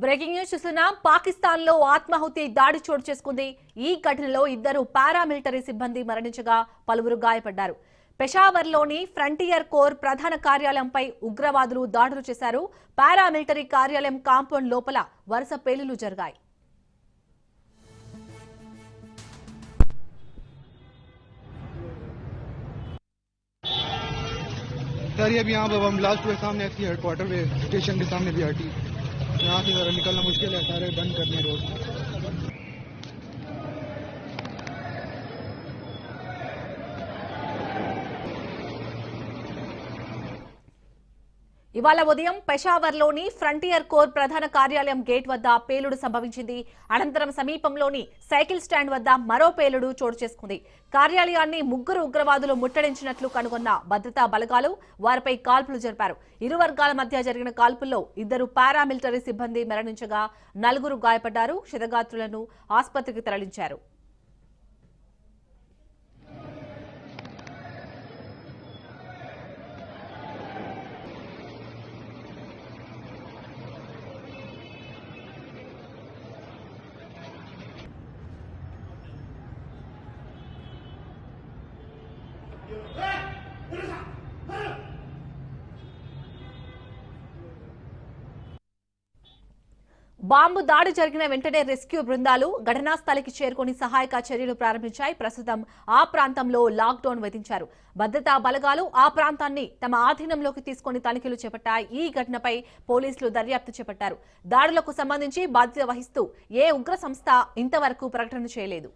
Breaking news చూస్తున్నాం. పాకిస్తాన్ లో ఆత్మాహుతి దాడి చోటు చేసుకుంది. ఈ ఘటనలో 2 పారామిలిటరీ సిబ్బంది మరణించగా పలువురు గాయపడ్డారు. పెషావర్లోని ఫ్రంటియర్ కోర్ ప్రధాన కార్యాలయంపై ఉగ్రవాదులు దాడులు చేశారు. పారామిలిటరీ కార్యాలయం కాంపౌండ్ లోపల వరుస పేలుళ్లు జరిగాయి. सर ये अभी यहाँ पर ब्लास्ट हुए सामने ऐसी हेडक्वार्टर पे स्टेशन के सामने भी हटी। यहाँ से ज़रा निकलना मुश्किल है, सारे बंद करने रोड। ఇవాళ ఉదయం పెషావర్లోని ఫ్రంటియర్ కోర్ ప్రధాన కార్యాలయం గేట్ వద్ద పేలుడు సంభవించింది. అనంతరం సమీపంలోని సైకిల్ స్టాండ్ వద్ద మరో పేలుడు చోటు చేసుకుంది. కార్యాలయాన్ని 3 ఉగ్రవాదులు ముట్టడించినట్లు కనుగొన్న భద్రతా బలగాలు వారిపై కాల్పులు జరిపారు. ఇరు వర్గాల మధ్య జరిగిన కాల్పుల్లో 2 పారామిలిటరీ సిబ్బంది మరణించగా 4 గాయపడ్డారు. క్షతగాత్రులను ఆసుపత్రికి తరలించారు. బాంబు దాడి జరిగిన వెంటనే రెస్క్యూ బృందాలు ఘటనా స్థలికి చేరుకుని సహాయక చర్యలు ప్రారంభించాయి. ప్రస్తుతం ఆ ప్రాంతంలో లాక్డౌన్ విధించారు. భద్రతా బలగాలు ఆ ప్రాంతాన్ని తమ ఆధీనంలోకి తీసుకుని తనిఖీలు చేపట్టాయి. ఈ ఘటనపై పోలీసులు దర్యాప్తు చేపట్టారు. దాడులకు సంబంధించి బాధ్యత వహిస్తూ ఏ ఉగ్ర సంస్థ ఇంతవరకు ప్రకటన చేయలేదు.